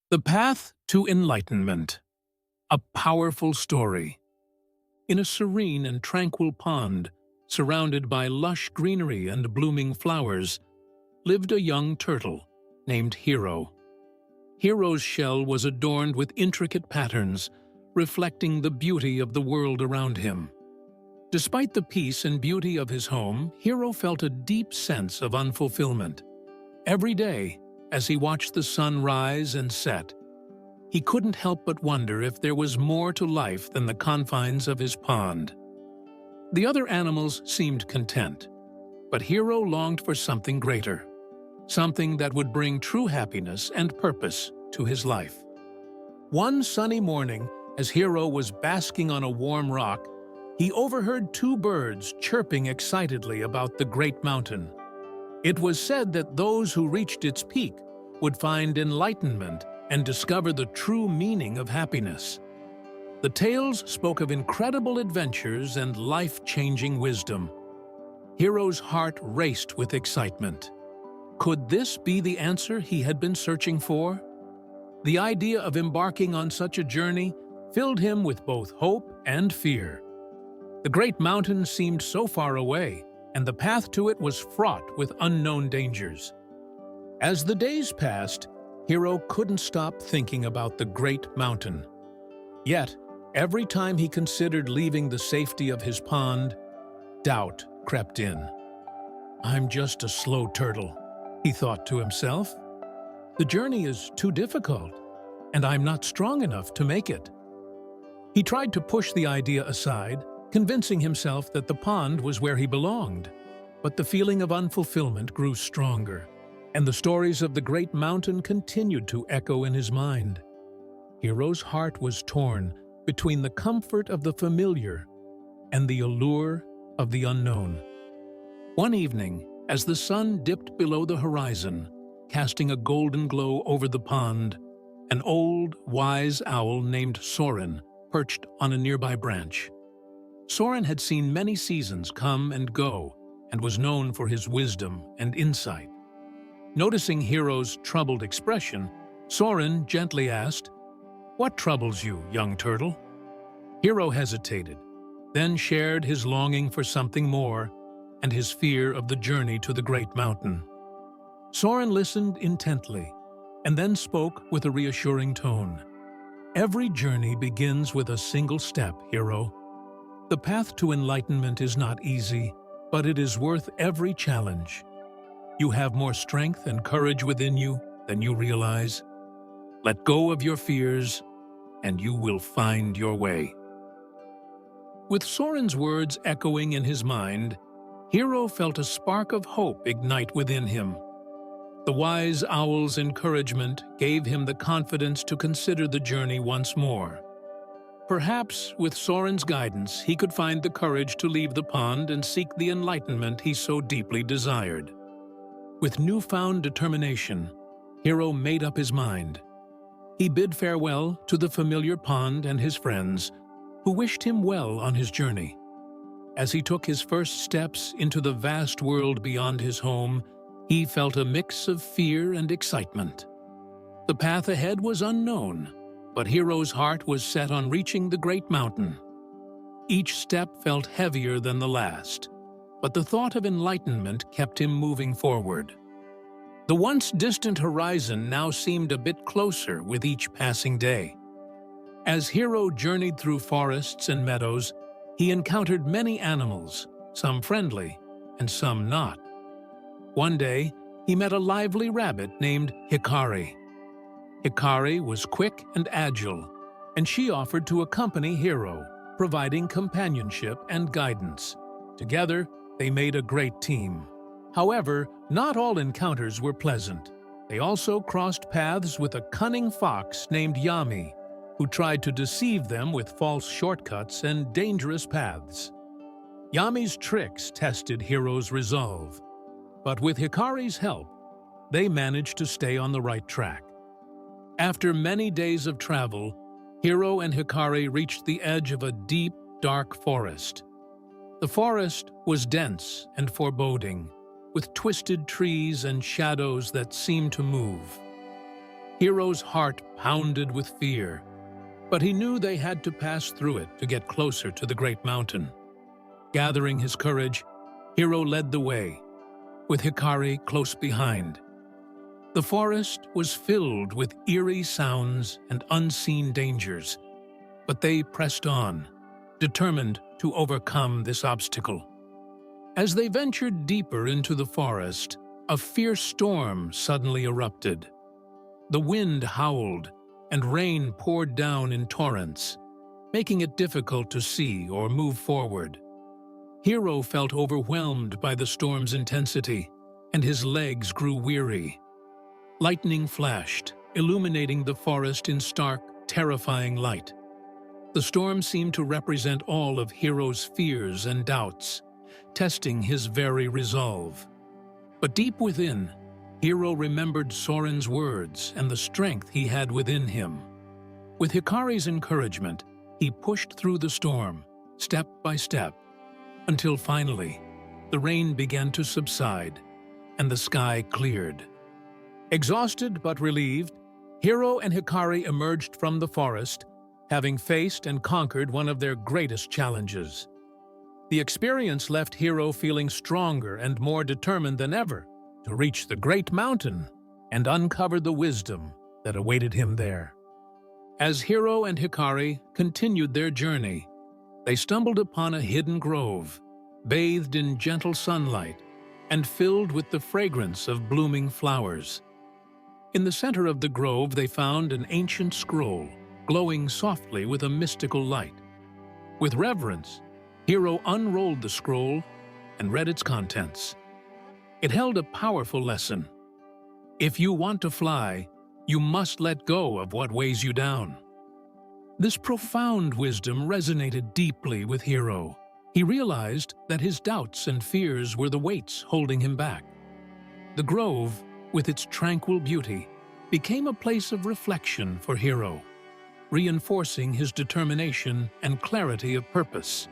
The Path to Enlightenment. A powerful story. In a serene and tranquil pond, surrounded by lush greenery and blooming flowers, lived a young turtle named Hero. Hero's shell was adorned with intricate patterns, reflecting the beauty of the world around him. Despite the peace and beauty of his home, Hero felt a deep sense of unfulfillment. Every day, as he watched the sun rise and set, he couldn't help but wonder if there was more to life than the confines of his pond. The other animals seemed content, but Hero longed for something greater, something that would bring true happiness and purpose to his life. One sunny morning, as Hero was basking on a warm rock, he overheard two birds chirping excitedly about the great mountain. It was said that those who reached its peak would find enlightenment and discover the true meaning of happiness. The tales spoke of incredible adventures and life-changing wisdom. Hero's heart raced with excitement. Could this be the answer he had been searching for? The idea of embarking on such a journey filled him with both hope and fear. The great mountain seemed so far away, and the path to it was fraught with unknown dangers. As the days passed, Hero couldn't stop thinking about the great mountain. Yet, every time he considered leaving the safety of his pond, doubt crept in. "I'm just a slow turtle," he thought to himself. "The journey is too difficult, and I'm not strong enough to make it." He tried to push the idea aside, convincing himself that the pond was where he belonged. But the feeling of unfulfillment grew stronger, and the stories of the great mountain continued to echo in his mind. Hero's heart was torn between the comfort of the familiar and the allure of the unknown. One evening, as the sun dipped below the horizon, casting a golden glow over the pond, an old, wise owl named Soren perched on a nearby branch. Soren had seen many seasons come and go and was known for his wisdom and insight. Noticing Hero's troubled expression, Soren gently asked, "What troubles you, young turtle?" Hero hesitated, then shared his longing for something more and his fear of the journey to the great mountain. Soren listened intently and then spoke with a reassuring tone. "Every journey begins with a single step, Hero. The path to enlightenment is not easy, but it is worth every challenge. You have more strength and courage within you than you realize. Let go of your fears, and you will find your way." With Soren's words echoing in his mind, Hero felt a spark of hope ignite within him. The wise owl's encouragement gave him the confidence to consider the journey once more. Perhaps, with Soren's guidance, he could find the courage to leave the pond and seek the enlightenment he so deeply desired. With newfound determination, Hero made up his mind. He bid farewell to the familiar pond and his friends, who wished him well on his journey. As he took his first steps into the vast world beyond his home, he felt a mix of fear and excitement. The path ahead was unknown, but Hero's heart was set on reaching the great mountain. Each step felt heavier than the last, but the thought of enlightenment kept him moving forward. The once distant horizon now seemed a bit closer with each passing day. As Hero journeyed through forests and meadows, he encountered many animals, some friendly and some not. One day, he met a lively rabbit named Hikari. Hikari was quick and agile, and she offered to accompany Hero, providing companionship and guidance. Together, they made a great team. However, not all encounters were pleasant. They also crossed paths with a cunning fox named Yami, who tried to deceive them with false shortcuts and dangerous paths. Yami's tricks tested Hero's resolve, but with Hikari's help, they managed to stay on the right track. After many days of travel, Hero and Hikari reached the edge of a deep, dark forest. The forest was dense and foreboding, with twisted trees and shadows that seemed to move. Hero's heart pounded with fear, but he knew they had to pass through it to get closer to the great mountain. Gathering his courage, Hero led the way, with Hikari close behind. The forest was filled with eerie sounds and unseen dangers, but they pressed on, determined to overcome this obstacle. As they ventured deeper into the forest, a fierce storm suddenly erupted. The wind howled, and rain poured down in torrents, making it difficult to see or move forward. Hero felt overwhelmed by the storm's intensity, and his legs grew weary. Lightning flashed, illuminating the forest in stark, terrifying light. The storm seemed to represent all of Hero's fears and doubts, testing his very resolve. But deep within, Hero remembered Soren's words and the strength he had within him. With Hikari's encouragement, he pushed through the storm, step by step, until finally, the rain began to subside and the sky cleared. Exhausted but relieved, Hero and Hikari emerged from the forest, having faced and conquered one of their greatest challenges. The experience left Hero feeling stronger and more determined than ever to reach the great mountain and uncover the wisdom that awaited him there. As Hero and Hikari continued their journey, they stumbled upon a hidden grove, bathed in gentle sunlight and filled with the fragrance of blooming flowers. In the center of the grove, they found an ancient scroll, glowing softly with a mystical light. With reverence, Hero unrolled the scroll and read its contents. It held a powerful lesson. If you want to fly, you must let go of what weighs you down. This profound wisdom resonated deeply with Hero. He realized that his doubts and fears were the weights holding him back. The grove, with its tranquil beauty, became a place of reflection for Hero, reinforcing his determination and clarity of purpose.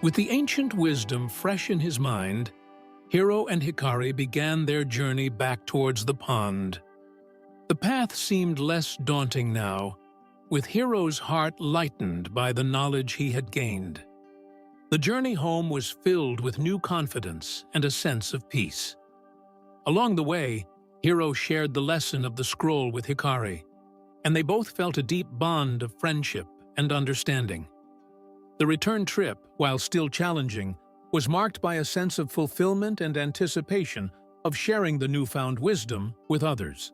With the ancient wisdom fresh in his mind, Hero and Hikari began their journey back towards the pond. The path seemed less daunting now, with Hero's heart lightened by the knowledge he had gained. The journey home was filled with new confidence and a sense of peace. Along the way, Hero shared the lesson of the scroll with Hikari, and they both felt a deep bond of friendship and understanding. The return trip, while still challenging, was marked by a sense of fulfillment and anticipation of sharing the newfound wisdom with others.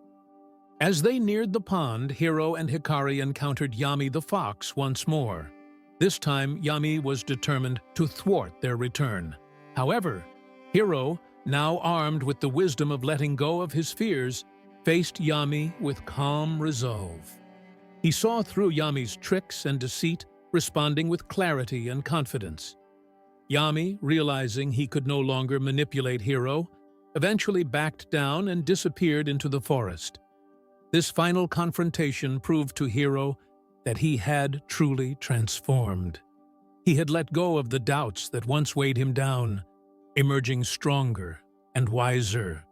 As they neared the pond, Hero and Hikari encountered Yami the fox once more. This time, Yami was determined to thwart their return. However, Hero, now armed with the wisdom of letting go of his fears, faced Yami with calm resolve. He saw through Yami's tricks and deceit, responding with clarity and confidence. Yami, realizing he could no longer manipulate Hero, eventually backed down and disappeared into the forest. This final confrontation proved to Hero that he had truly transformed. He had let go of the doubts that once weighed him down, emerging stronger and wiser.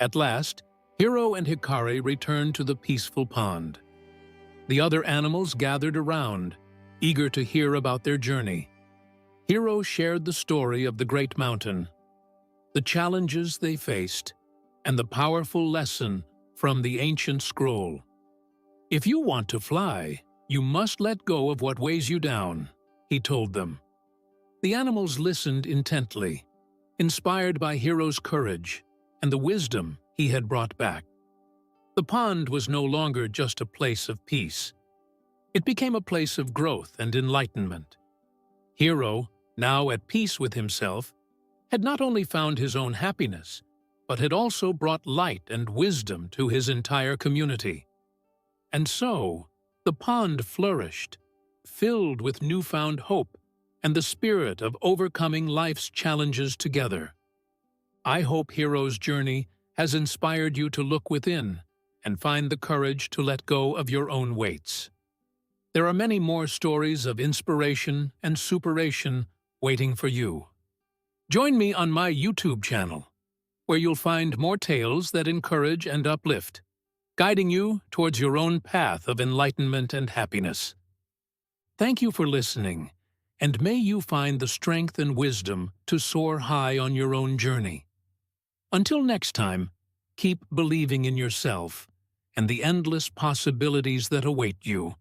At last, Hero and Hikari returned to the peaceful pond. The other animals gathered around, eager to hear about their journey. Hero shared the story of the great mountain, the challenges they faced, and the powerful lesson from the ancient scroll. If you want to fly, you must let go of what weighs you down, he told them. The animals listened intently, inspired by Hero's courage and the wisdom he had brought back. The pond was no longer just a place of peace. It became a place of growth and enlightenment. Hero, now at peace with himself, had not only found his own happiness, but had also brought light and wisdom to his entire community. And so, the pond flourished, filled with newfound hope and the spirit of overcoming life's challenges together. I hope Hero's journey has inspired you to look within and find the courage to let go of your own weights. There are many more stories of inspiration and superation waiting for you. Join me on my YouTube channel, where you'll find more tales that encourage and uplift. guiding you towards your own path of enlightenment and happiness. Thank you for listening, and may you find the strength and wisdom to soar high on your own journey. Until next time, keep believing in yourself and the endless possibilities that await you.